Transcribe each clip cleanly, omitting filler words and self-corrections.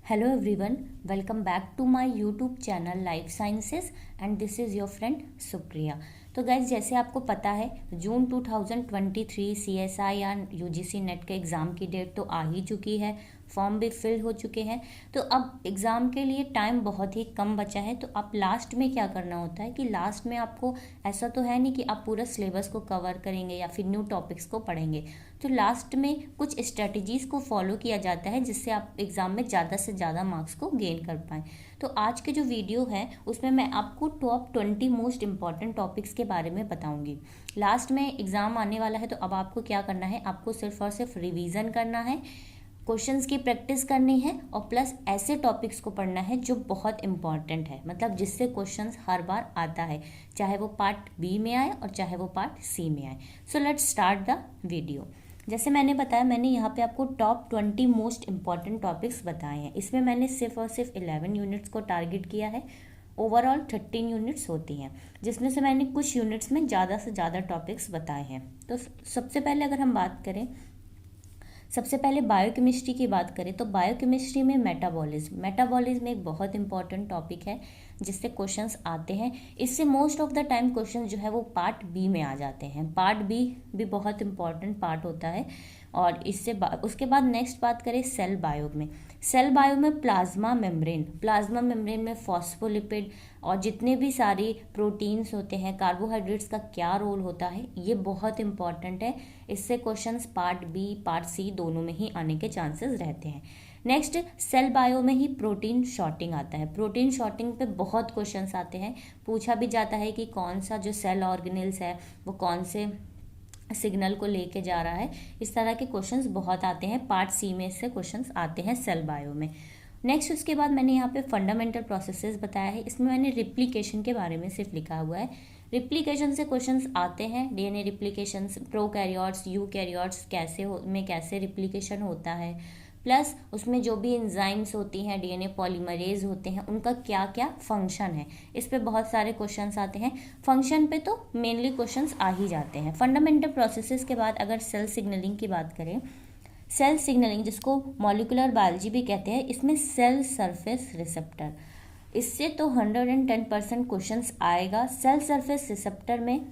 Hello everyone, welcome back to my YouTube channel Life Sciences and this is your friend Supriya। तो guys जैसे आपको पता है जून 2023 CSI या UGC नेट के एग्ज़ाम की डेट तो आ ही चुकी है, फॉर्म भी फिल हो चुके हैं। तो अब एग्ज़ाम के लिए टाइम बहुत ही कम बचा है। तो आप लास्ट में क्या करना होता है कि लास्ट में आपको ऐसा तो है नहीं कि आप पूरा सिलेबस को कवर करेंगे या फिर न्यू टॉपिक्स को पढ़ेंगे। तो लास्ट में कुछ स्ट्रेटजीज़ को फॉलो किया जाता है जिससे आप एग्ज़ाम में ज़्यादा से ज़्यादा मार्क्स को गेन कर पाएँ। तो आज के जो वीडियो है उसमें मैं आपको टॉप 20 मोस्ट इंपॉर्टेंट टॉपिक्स के बारे में बताऊंगी। लास्ट में एग्ज़ाम आने वाला है तो अब आपको क्या करना है, आपको सिर्फ और सिर्फ रिवीजन करना है, क्वेश्चंस की प्रैक्टिस करनी है और प्लस ऐसे टॉपिक्स को पढ़ना है जो बहुत इंपॉर्टेंट है, मतलब जिससे क्वेश्चंस हर बार आता है, चाहे वो पार्ट बी में आए और चाहे वो पार्ट सी में आए। So let's start the video. जैसे मैंने बताया, मैंने यहाँ पे आपको टॉप 20 मोस्ट इंपॉर्टेंट टॉपिक्स बताए हैं। इसमें मैंने सिर्फ और सिर्फ 11 यूनिट्स को टारगेट किया है। ओवरऑल 13 यूनिट्स होती हैं, जिसमें से मैंने कुछ यूनिट्स में ज़्यादा से ज़्यादा टॉपिक्स बताए हैं। तो सबसे पहले अगर हम बात करें, सबसे पहले बायोकेमिस्ट्री की बात करें तो बायोकेमिस्ट्री में मेटाबॉलिज्म एक बहुत इंपॉर्टेंट टॉपिक है जिससे क्वेश्चंस आते हैं। इससे most of the time questions जो है वो पार्ट बी में आ जाते हैं। पार्ट बी भी बहुत इंपॉर्टेंट पार्ट होता है। और उसके बाद नेक्स्ट बात करें सेल बायो में प्लाज्मा मेम्ब्रेन में फॉस्फोलिपिड और जितने भी सारी प्रोटीन्स होते हैं, कार्बोहाइड्रेट्स का क्या रोल होता है, ये बहुत इंपॉर्टेंट है। इससे questions part B part C दोनों में ही आने के चांसेस रहते हैं। नेक्स्ट सेल बायो में ही प्रोटीन शॉर्टिंग आता है। प्रोटीन शॉर्टिंग पे बहुत क्वेश्चंस आते हैं, पूछा भी जाता है कि कौन सा जो सेल ऑर्गेनेल्स है वो कौन से सिग्नल को लेके जा रहा है। इस तरह के क्वेश्चंस बहुत आते हैं। पार्ट सी में से क्वेश्चंस आते हैं सेल बायो में। नेक्स्ट उसके बाद मैंने यहाँ पे फंडामेंटल प्रोसेसेस बताया है। इसमें मैंने रिप्लिकेशन के बारे में सिर्फ लिखा हुआ है। रिप्लिकेशन से क्वेश्चंस आते हैं, डीएनए रिप्लिकेशंस, प्रोकैरियोट्स, यूकैरियोट्स कैसे रिप्लिकेशन होता है, प्लस उसमें जो भी एंजाइम्स होती हैं, डीएनए पॉलीमरेज होते हैं, उनका क्या क्या फंक्शन है, इस पे बहुत सारे क्वेश्चंस आते हैं। फंक्शन पे तो मेनली क्वेश्चंस आ ही जाते हैं। फंडामेंटल प्रोसेसेस के बाद अगर सेल सिग्नलिंग की बात करें, सेल सिग्नलिंग जिसको मॉलिक्यूलर बायोलॉजी भी कहते हैं, इसमें सेल सरफेस रिसेप्टर, इससे तो 110% क्वेश्चंस आएगा। सेल सरफेस रिसेप्टर में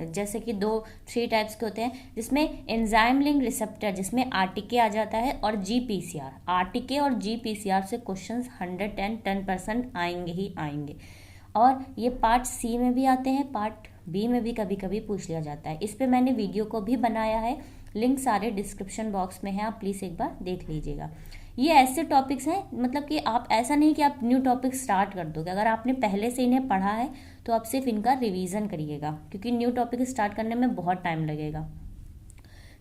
जैसे कि 3 टाइप्स के होते हैं, जिसमें एंजाइम लिंक रिसेप्टर जिसमें आरटीके आ जाता है और जीपीसीआर। आरटीके और जीपीसीआर से क्वेश्चंस 110% आएंगे ही आएंगे। और ये पार्ट सी में भी आते हैं, पार्ट बी में भी कभी कभी पूछ लिया जाता है। इस पे मैंने वीडियो को भी बनाया है, लिंक सारे डिस्क्रिप्शन बॉक्स में है, आप प्लीज़ एक बार देख लीजिएगा। ये ऐसे टॉपिक्स हैं, मतलब कि आप ऐसा नहीं कि आप न्यू टॉपिक स्टार्ट कर दोगे। अगर आपने पहले से इन्हें पढ़ा है तो आप सिर्फ इनका रिवीजन करिएगा, क्योंकि न्यू टॉपिक स्टार्ट करने में बहुत टाइम लगेगा।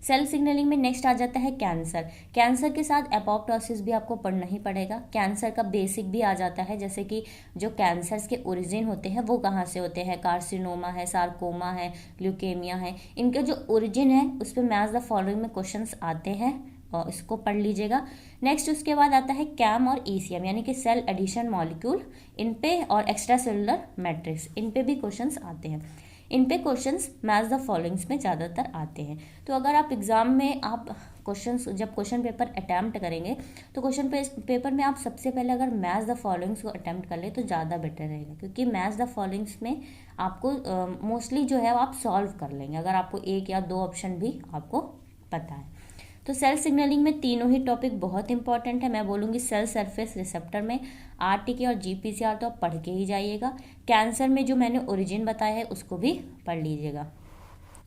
सेल सिग्नलिंग में नेक्स्ट आ जाता है कैंसर के साथ एपोप्टोसिस भी आपको पढ़ना ही पड़ेगा। कैंसर का बेसिक भी आ जाता है, जैसे कि जो कैंसर्स के ओरिजिन होते हैं वो कहाँ से होते हैं, कार्सिनोमा है, सार्कोमा है, ल्यूकेमिया है, इनके जो ओरिजिन है उस पर मैच द फॉलोइंग में क्वेश्चंस आते हैं और इसको पढ़ लीजिएगा। नेक्स्ट उसके बाद आता है कैम और ईसीएम यानी कि सेल एडिशन मॉलिक्यूल, इन पे और एक्स्ट्रा सेलुलर मैट्रिक्स, इन पे भी क्वेश्चंस आते हैं। इन पे क्वेश्चंस मैच द फॉलोइंग्स में ज़्यादातर आते हैं। तो अगर आप एग्ज़ाम में आप जब क्वेश्चन पेपर अटैम्प्ट करेंगे तो क्वेश्चन पेपर में आप सबसे पहले अगर मैच द फॉलोइंग्स को अटैम्प्ट कर ले तो ज़्यादा बेटर रहेगा, क्योंकि मैच द फॉलोइंग्स में आपको मोस्टली जो है वो आप सॉल्व कर लेंगे अगर आपको 1 या 2 ऑप्शन भी आपको पता है। तो सेल सिग्नलिंग में तीनों ही टॉपिक बहुत इंपॉर्टेंट है। मैं बोलूँगी सेल सरफेस रिसेप्टर में आरटीके और जीपीसीआर तो आप पढ़ के ही जाइएगा। कैंसर में जो मैंने ओरिजिन बताया है उसको भी पढ़ लीजिएगा।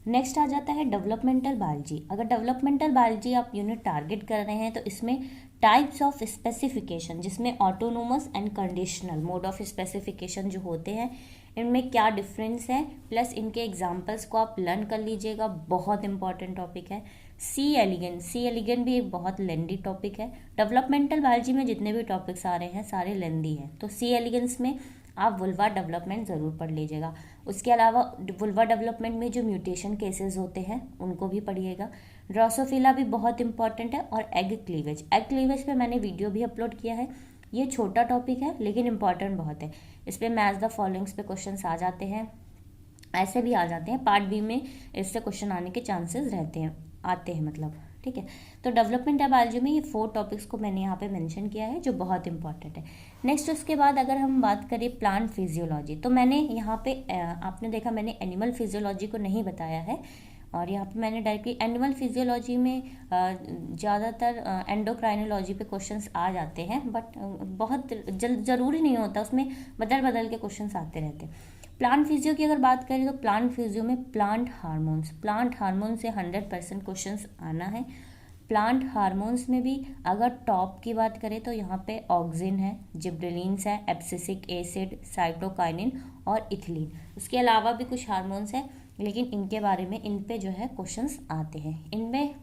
नेक्स्ट आ जाता है डेवलपमेंटल बायोलॉजी। अगर डेवलपमेंटल बायोलॉजी आप यूनिट टारगेट कर रहे हैं तो इसमें टाइप्स ऑफ स्पेसिफिकेशन, जिसमें autonomous and conditional mode of specification जो होते हैं, इनमें क्या डिफरेंस है, प्लस इनके एग्जांपल्स को आप लर्न कर लीजिएगा। बहुत इंपॉर्टेंट टॉपिक है। सी एलिगन भी एक बहुत लेंदी टॉपिक है। डेवलपमेंटल बायोलॉजी में जितने भी टॉपिक्स आ रहे हैं सारे लेंदी हैं, तो सी एलिगन्स में आप वुल्वा डेवलपमेंट ज़रूर पढ़ लीजिएगा। उसके अलावा वुल्वा डेवलपमेंट में जो म्यूटेशन केसेस होते हैं उनको भी पढ़िएगा। ड्रोसोफिला भी बहुत इंपॉर्टेंट है। और एग क्लीवेज पे मैंने वीडियो भी अपलोड किया है। ये छोटा टॉपिक है लेकिन इंपॉर्टेंट बहुत है। इस पर मैच द फॉलोइंग्स पे क्वेश्चन आ जाते हैं, ऐसे भी आ जाते हैं। पार्ट बी में इससे क्वेश्चन आने के चांसेस आते हैं मतलब। ठीक है। तो डेवलपमेंट ऑफ बायोलॉजी में ये 4 टॉपिक्स को मैंने यहाँ पे मेंशन किया है जो बहुत इंपॉर्टेंट है। नेक्स्ट उसके बाद अगर हम बात करें प्लांट फिजियोलॉजी, तो मैंने यहाँ पे आपने देखा मैंने एनिमल फिजियोलॉजी को नहीं बताया है, और यहाँ पे मैंने डायरेक्टली एनिमल फिजियोलॉजी में ज़्यादातर एंडोक्राइनोलॉजी पे क्वेश्चंस आ जाते हैं, बट बहुत ज़रूरी नहीं होता, उसमें बदल बदल के क्वेश्चंस आते रहते हैं। प्लांट फिजियो की अगर बात करें तो प्लांट फिजियो में प्लांट हार्मोन्स से 100% क्वेश्चंस आना है। प्लांट हार्मोन्स में भी अगर टॉप की बात करें तो यहाँ पे ऑक्सिन है, जिब्रेलिन्स है, एब्सिसिक एसिड, साइटोकाइनिन और इथिलीन। उसके अलावा भी कुछ हार्मोन्स हैं, लेकिन इनके बारे में इन पे जो है क्वेश्चंस आते हैं। इनमें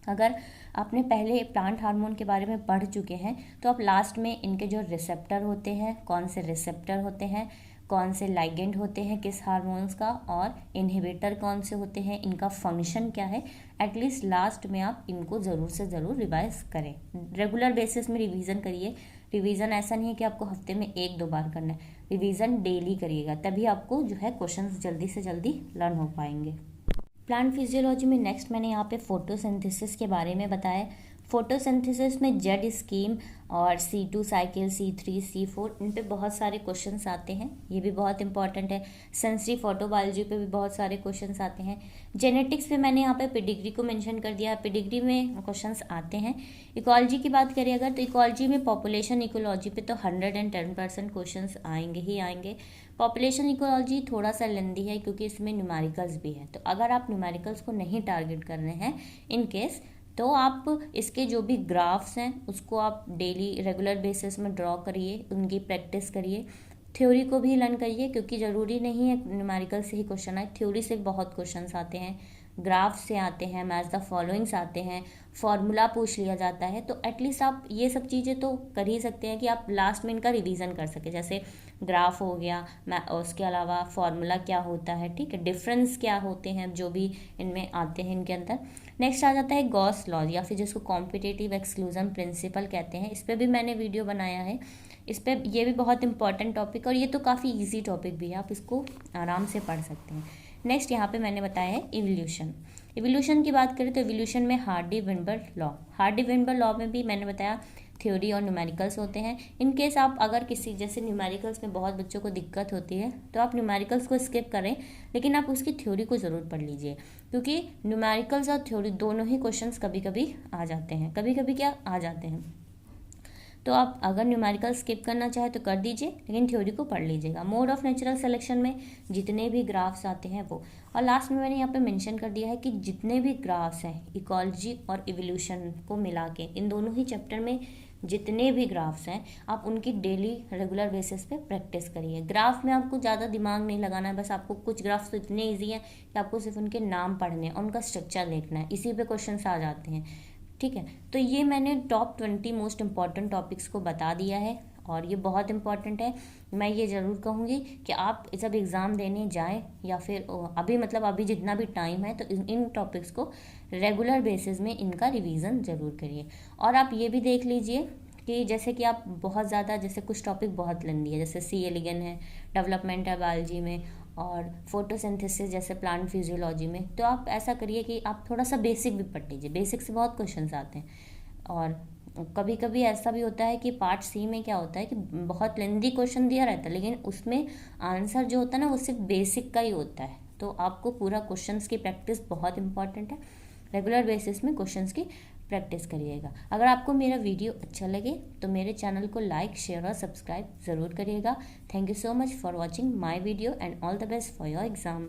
अगर आपने पहले प्लांट हार्मोन के बारे में पढ़ चुके हैं तो आप लास्ट में इनके जो रिसेप्टर होते हैं, कौन से रिसेप्टर होते हैं, कौन से लाइगेंड होते हैं किस हार्मोन्स का, और इनहिबिटर कौन से होते हैं, इनका फंक्शन क्या है, एटलीस्ट लास्ट में आप इनको ज़रूर से ज़रूर रिवाइज करें। रेगुलर बेसिस में रिवीजन करिए। रिवीजन ऐसा नहीं है कि आपको हफ्ते में 1-2 बार करना है, रिवीजन डेली करिएगा, तभी आपको जो है क्वेश्चंस जल्दी से जल्दी लर्न हो पाएंगे। प्लांट फिजियोलॉजी में नेक्स्ट मैंने यहाँ पे फोटोसिंथेसिस के बारे में बताया। फोटोसिंथेसिस में जेड स्कीम और C2 साइकिल, C3, C4, इन पे बहुत सारे क्वेश्चंस आते हैं, ये भी बहुत इंपॉर्टेंट है। सेंसरी फोटोबायोलॉजी पे भी बहुत सारे क्वेश्चंस आते हैं। जेनेटिक्स पे मैंने यहाँ पे पेडिग्री को मेंशन कर दिया है, पेडिग्री में क्वेश्चंस आते हैं। इकोलॉजी की बात करें अगर, तो इकोलॉजी में पॉपुलेशन इकोलॉजी पे तो 110% क्वेश्चंस आएंगे ही आएंगे। पॉपुलेशन इकोलॉजी थोड़ा सा लेंदी है क्योंकि इसमें न्यूमेरिकल्स भी है, तो अगर आप न्यूमेरिकल्स को नहीं टारगेट कर रहे हैं इन केस, तो आप इसके जो भी ग्राफ्स हैं उसको आप डेली रेगुलर बेसिस में ड्रॉ करिए, उनकी प्रैक्टिस करिए। थ्योरी को भी लर्न करिए, क्योंकि ज़रूरी नहीं है न्यूमेरिकल से ही क्वेश्चन आए, थ्योरी से बहुत क्वेश्चंस आते हैं, ग्राफ से आते हैं, मैच द फॉलोइंग्स आते हैं, फॉर्मूला पूछ लिया जाता है। तो एटलीस्ट आप ये सब चीज़ें तो कर ही सकते हैं कि आप लास्ट में इनका रिवीजन कर सके, जैसे ग्राफ हो गया, मैं उसके अलावा फॉर्मूला क्या होता है, ठीक है, डिफरेंस क्या होते हैं जो भी इनमें आते हैं इनके अंदर। नेक्स्ट आ जाता है गॉस लॉ, या फिर जिसको कॉम्पिटिटिव एक्सक्लूजन प्रिंसिपल कहते हैं। इस पर भी मैंने वीडियो बनाया है, इस पर ये भी बहुत इंपॉर्टेंट टॉपिक, और ये तो काफ़ी ईजी टॉपिक भी है, आप इसको आराम से पढ़ सकते हैं। नेक्स्ट यहाँ पे मैंने बताया है इवोल्यूशन की बात करें तो इवोल्यूशन में हार्डी-विनबर लॉ में भी मैंने बताया थ्योरी और न्यूमेरिकल्स होते हैं। इन केस आप अगर किसी जैसे न्यूमेरिकल्स में बहुत बच्चों को दिक्कत होती है तो आप न्यूमेरिकल्स को स्किप करें, लेकिन आप उसकी थ्योरी को ज़रूर पढ़ लीजिए, क्योंकि न्यूमेरिकल्स और थ्योरी दोनों ही क्वेश्चंस कभी कभी आ जाते हैं, कभी कभी क्या आ जाते हैं। तो आप अगर न्यूमेरिकल स्किप करना चाहे तो कर दीजिए, लेकिन थ्योरी को पढ़ लीजिएगा। मोड ऑफ नेचुरल सिलेक्शन में जितने भी ग्राफ्स आते हैं वो, और लास्ट में मैंने यहाँ पे मेंशन कर दिया है कि जितने भी ग्राफ्स हैं इकोलॉजी और इवोल्यूशन को मिला के, इन दोनों ही चैप्टर में जितने भी ग्राफ्स हैं आप उनकी डेली रेगुलर बेसिस पे प्रैक्टिस करिए। ग्राफ में आपको ज़्यादा दिमाग नहीं लगाना है, बस आपको कुछ ग्राफ्स तो इतने ईजी हैं कि आपको सिर्फ उनके नाम पढ़ने हैं, उनका स्ट्रक्चर देखना है, इसी पे क्वेश्चंस आ जाते हैं, ठीक है। तो ये मैंने टॉप 20 मोस्ट इम्पॉर्टेंट टॉपिक्स को बता दिया है, और ये बहुत इंपॉर्टेंट है। मैं ये ज़रूर कहूँगी कि आप जब एग्ज़ाम देने जाएं या फिर अभी जितना भी टाइम है, तो इन टॉपिक्स को रेगुलर बेसिस में इनका रिवीजन ज़रूर करिए। और आप ये भी देख लीजिए कि जैसे कि आप बहुत ज़्यादा, जैसे कुछ टॉपिक बहुत लेंदी है, जैसे सी एलिगन है डेवलपमेंट बायोलॉजी में, और फोटोसिंथेसिस जैसे प्लांट फिजियोलॉजी में, तो आप ऐसा करिए कि आप थोड़ा सा बेसिक भी पढ़ लीजिए, बेसिक से बहुत क्वेश्चंस आते हैं। और कभी कभी ऐसा भी होता है कि पार्ट सी में क्या होता है कि बहुत लेंदी क्वेश्चन दिया रहता है, लेकिन उसमें आंसर जो होता है ना वो सिर्फ बेसिक का ही होता है। तो आपको पूरा क्वेश्चंस की प्रैक्टिस बहुत इंपॉर्टेंट है, रेगुलर बेसिस में क्वेश्चंस की प्रैक्टिस करिएगा। अगर आपको मेरा वीडियो अच्छा लगे तो मेरे चैनल को लाइक, शेयर और सब्सक्राइब ज़रूर करिएगा। Thank you so much for watching my video and all the best for your exam.